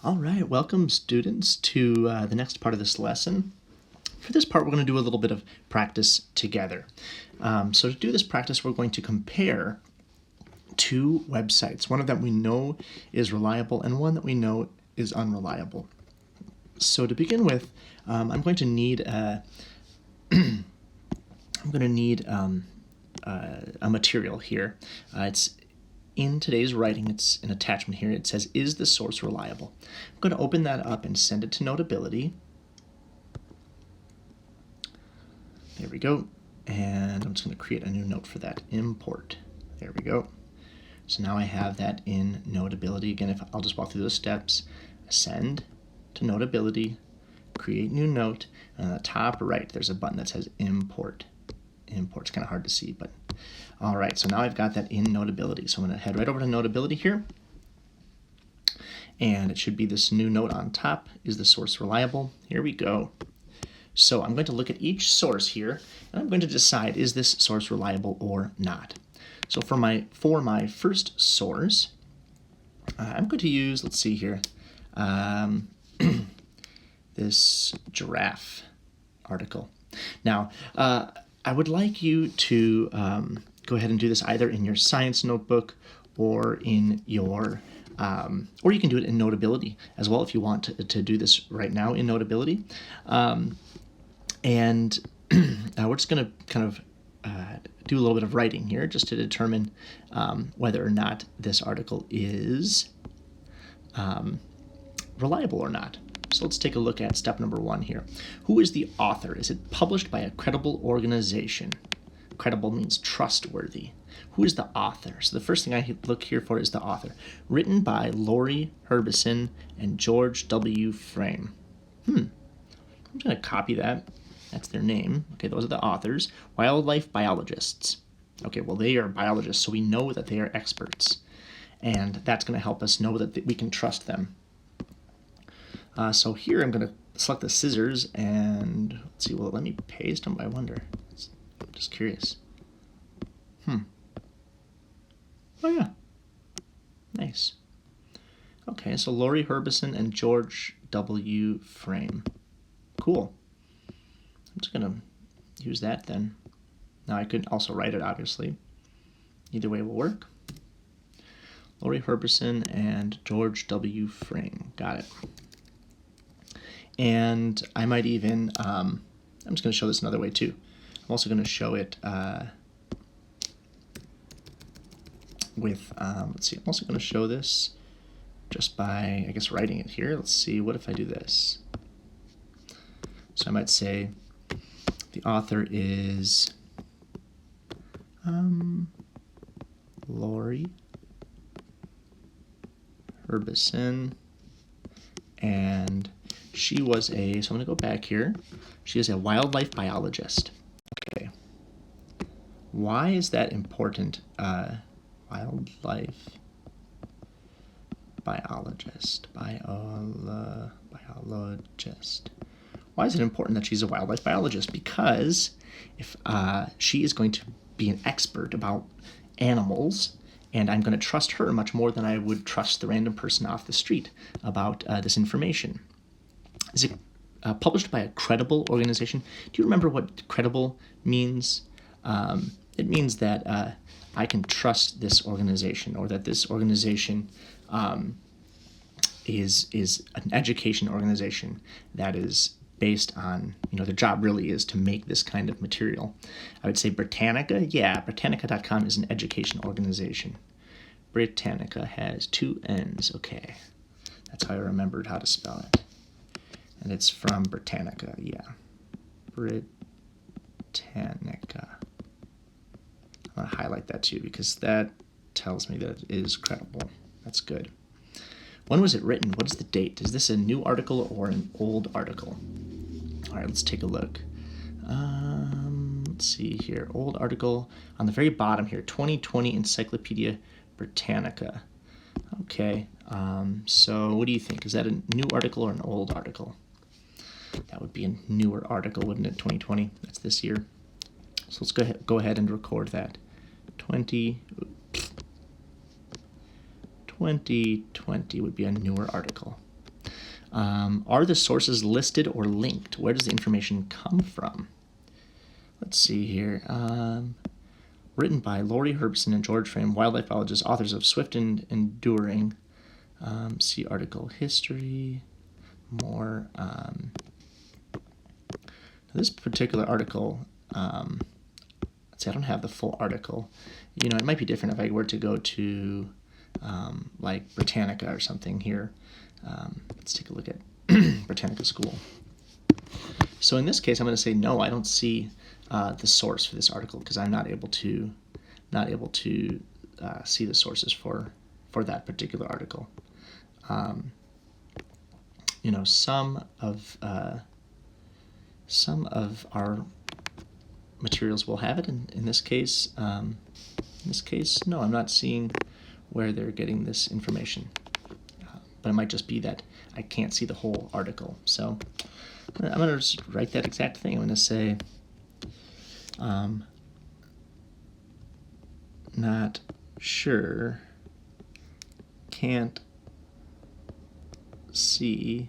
All right, welcome students to the next part of this lesson. For this part, we're going to do a little bit of practice together. So to do this practice, we're going to compare two websites, one of them we know is reliable and one that we know is unreliable. So to begin with, I'm going to need a material here. It's in today's writing, it's an attachment here. It says, is the source reliable? I'm going to open that up and send it to Notability. There we go. And I'm just going to create a new note for that. Import. There we go. So now I have that in Notability. Again, I'll just walk through those steps. Send to Notability, create new note, and on the top right, there's a button that says Import. Import's kind of hard to see, but all right, so now I've got that in Notability. So I'm going to head right over to Notability here, and it should be this new note on top. Is the source reliable? Here we go. So I'm going to look at each source here, and I'm going to decide, is this source reliable or not? So for my first source, I'm going to use, let's see here, this giraffe article. Now, I would like you to go ahead and do this either in your science notebook or in your, or you can do it in Notability as well if you want to do this right now in Notability. And we're just going to kind of do a little bit of writing here just to determine whether or not this article is reliable or not. So let's take a look at step number 1 here. Who is the author? Is it published by a credible organization? Credible means trustworthy. Who is the author? So the first thing I look here for is the author. Written by Lori Herbison and George W. Frame. I'm just going to copy that. That's their name. Okay, those are the authors. Wildlife biologists. Okay, well, they are biologists, so we know that they are experts. And that's going to help us know that we can trust them. So here I'm going to select the scissors and let's see, will it let me paste them? I wonder. I'm just curious. Oh yeah. Nice. Okay, so Lori Herbison and George W. Frame. Cool. I'm just going to use that then. Now I could also write it, obviously. Either way will work. Lori Herbison and George W. Frame. Got it. And I might even, I'm just going to show this another way too. I'm also going to show it with, let's see, I'm also going to show this just by, I guess, writing it here. Let's see, what if I do this? So I might say the author is Lori Herbison, and she was so I'm going to go back here. She is a wildlife biologist. Okay. Why is that important? Wildlife biologist. Biologist. Why is it important that she's a wildlife biologist? Because if she is going to be an expert about animals, and I'm going to trust her much more than I would trust the random person off the street about this information. Is it published by a credible organization? Do you remember what credible means? It means that I can trust this organization, or that this organization is an education organization that is based on, their job really is to make this kind of material. I would say Britannica. Yeah, Britannica.com is an education organization. Britannica has 2 N's. Okay, that's how I remembered how to spell it. And it's from Britannica, yeah. Britannica. I'm going to highlight that too because that tells me that it is credible. That's good. When was it written? What is the date? Is this a new article or an old article? All right, let's take a look. Let's see here. Old article on the very bottom here, 2020 Encyclopedia Britannica. Okay, so what do you think? Is that a new article or an old article? That would be a newer article, wouldn't it? 2020, that's this year. So let's go ahead and record that. 2020 would be a newer article. Are the sources listed or linked? Where does the information come from? Let's see here. Written by Laurie Herbson and George Frame, wildlife biologists, authors of Swift and Enduring. See article history, more. This particular article, let's see, I don't have the full article. You know, it might be different if I were to go to like Britannica or something here. Let's take a look at Britannica School. So in this case, I'm going to say no, I don't see the source for this article because I'm not able to see the sources for that particular article. You know, some of our materials will have it. In this case, no, I'm not seeing where they're getting this information. But it might just be that I can't see the whole article. So I'm going to just write that exact thing. I'm going to say, not sure, can't see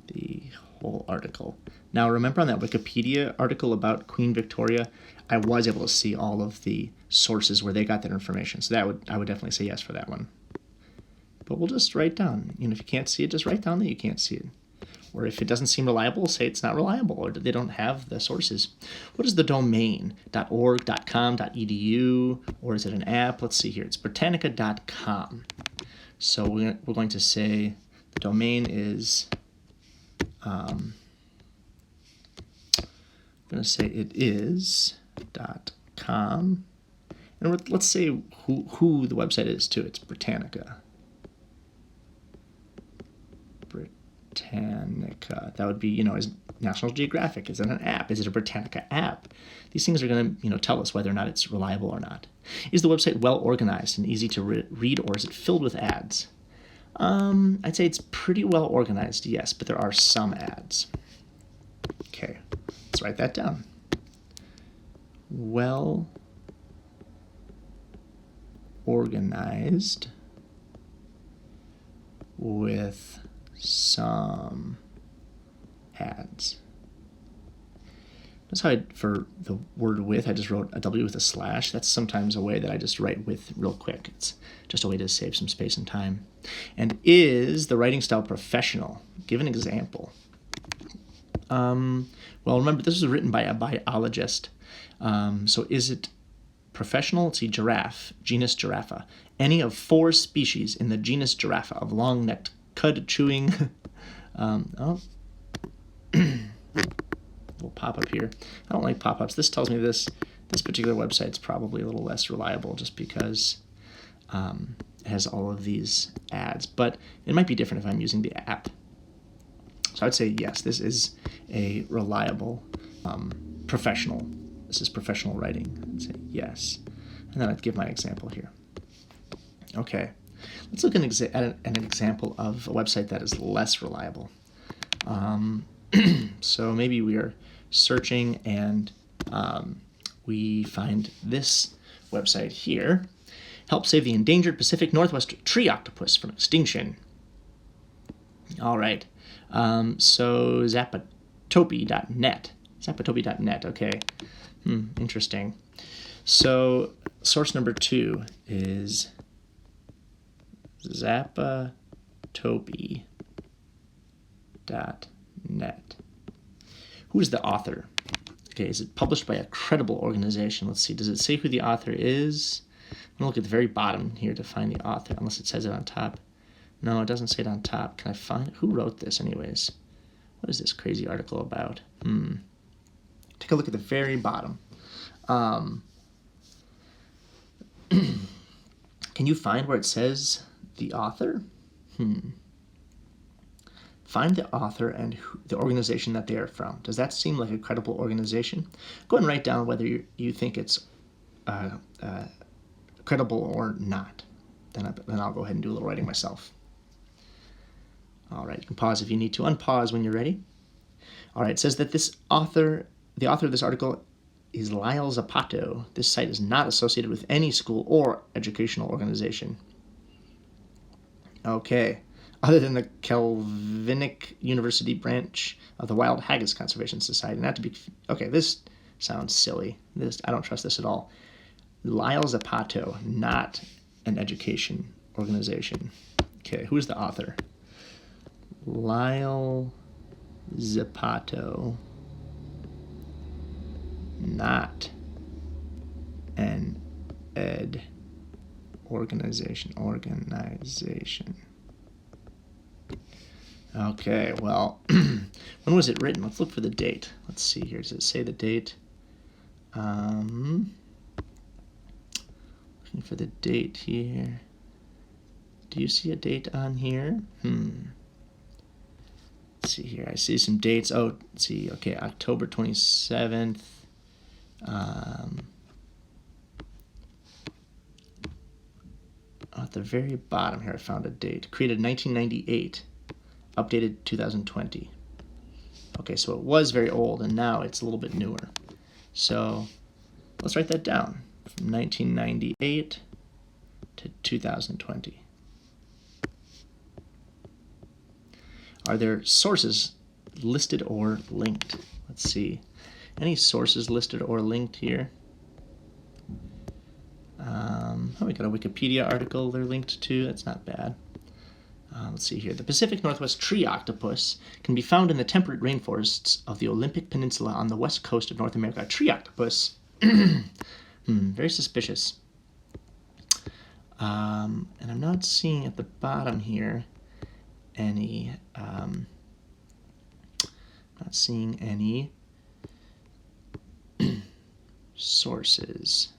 the whole article. Now remember on that Wikipedia article about Queen Victoria, I was able to see all of the sources where they got that information. So I would definitely say yes for that one. But we'll just write down, you know, if you can't see it, just write down that you can't see it. Or if it doesn't seem reliable, say it's not reliable or they don't have the sources. What is the domain? .org, .com, .edu, or is it an app? Let's see here. It's Britannica.com. So we're going to say the domain is, I'm going to say it is .com. And let's say who the website is too. It's Britannica. Britannica. That would be, you know, is National Geographic? Is it an app? Is it a Britannica app? These things are going to, you know, tell us whether or not it's reliable or not. Is the website well organized and easy to read, or is it filled with ads? I'd say it's pretty well organized, yes, but there are some ads. Okay, let's write that down. Well organized with some ads. That's how for the word with, I just wrote a W with a slash. That's sometimes a way that I just write with real quick. It's just a way to save some space and time. And is the writing style professional? Give an example. Well, remember, this was written by a biologist. So is it professional? Let's see, giraffe, genus Giraffa. Any of 4 species in the genus Giraffa of long-necked cud-chewing will pop up here. I don't like pop-ups. This tells me this particular website's probably a little less reliable just because it has all of these ads. But it might be different if I'm using the app. So I'd say yes, this is a reliable, professional. This is professional writing. I'd say yes. And then I'd give my example here. Okay. Let's look at an example of a website that is less reliable. So maybe we are searching and we find this website here. Help save the endangered Pacific Northwest tree octopus from extinction. All right. So Zapatopi.net. Zapatopi.net, okay. Interesting. So source number 2 is Zapatopi.net. Who is the author? Okay, is it published by a credible organization? Let's see, does it say who the author is? I'm going to look at the very bottom here to find the author, unless it says it on top. No, it doesn't say it on top. Can I find it? Who wrote this anyways? What is this crazy article about? Take a look at the very bottom. Can you find where it says the author? Find the author and the organization that they are from. Does that seem like a credible organization? Go ahead and write down whether you think it's credible or not. Then I'll go ahead and do a little writing myself. All right, you can pause if you need to. Unpause when you're ready. All right, it says that the author of this article is Lyle Zapato. This site is not associated with any school or educational organization. Okay, other than the Kelvinic University branch of the Wild Haggis Conservation Society. Not to be okay. This sounds silly. I don't trust this at all. Lyle Zapato, not an education organization. Okay, who's the author? Lyle Zapato, not an ed organization. Okay, well, when was it written? Let's look for the date. Let's see here. Does it say the date? Looking for the date here. Do you see a date on here? Let's see here. I see some dates. Oh, let's see. Okay, October 27th. At the very bottom here, I found a date. Created 1998, updated 2020. Okay, so it was very old, and now it's a little bit newer. So let's write that down. From 1998 to 2020. Are there sources listed or linked? Let's see. Any sources listed or linked here? We got a Wikipedia article they're linked to. That's not bad. Let's see here. The Pacific Northwest tree octopus can be found in the temperate rainforests of the Olympic Peninsula on the west coast of North America. Tree octopus. Very suspicious. And I'm not seeing at the bottom here any sources.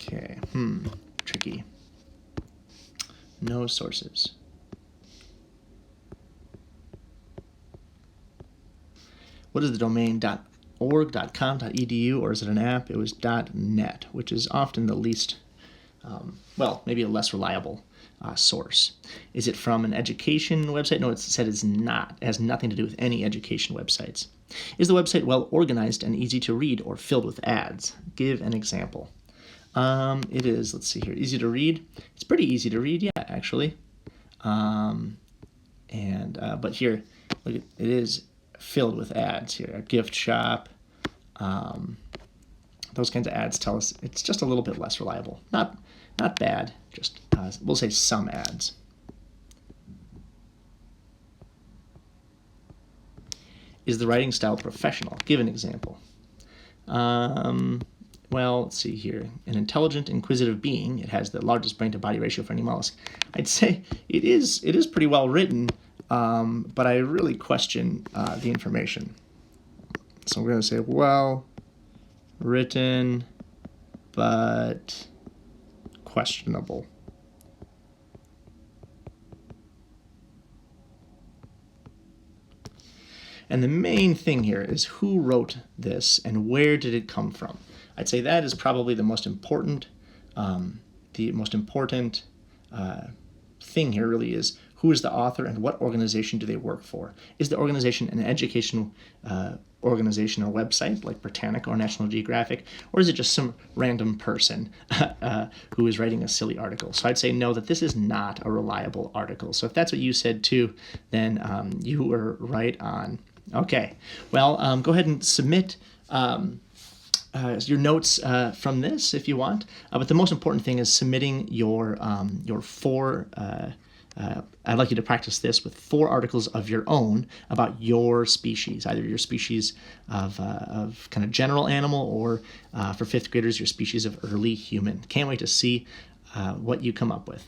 Okay, tricky. No sources. What is the domain? .org, .com, .edu, or is it an app? It was .net, which is often the least, maybe a less reliable source. Is it from an education website? No, it said it's not. It has nothing to do with any education websites. Is the website well organized and easy to read or filled with ads? Give an example. It is, let's see here, easy to read. It's pretty easy to read, yeah, actually. But here, look, it is filled with ads here. A gift shop, those kinds of ads tell us it's just a little bit less reliable. Not bad, just we'll say some ads. Is the writing style professional? Give an example. Well, let's see here. An intelligent, inquisitive being. It has the largest brain-to-body ratio for any mollusk. I'd say it is pretty well written, but I really question the information. So we're going to say, well written, but questionable. And the main thing here is who wrote this and where did it come from? I'd say that is probably the most important thing here really is who is the author and what organization do they work for? Is the organization an educational organization or website like Britannica or National Geographic, or is it just some random person who is writing a silly article? So I'd say no, that this is not a reliable article. So if that's what you said too, then you were right on. Okay, well, go ahead and submit your notes from this if you want. But the most important thing is submitting your four. I'd like you to practice this with 4 articles of your own about your species, either your species of kind of general animal or for 5th graders, your species of early human. Can't wait to see what you come up with.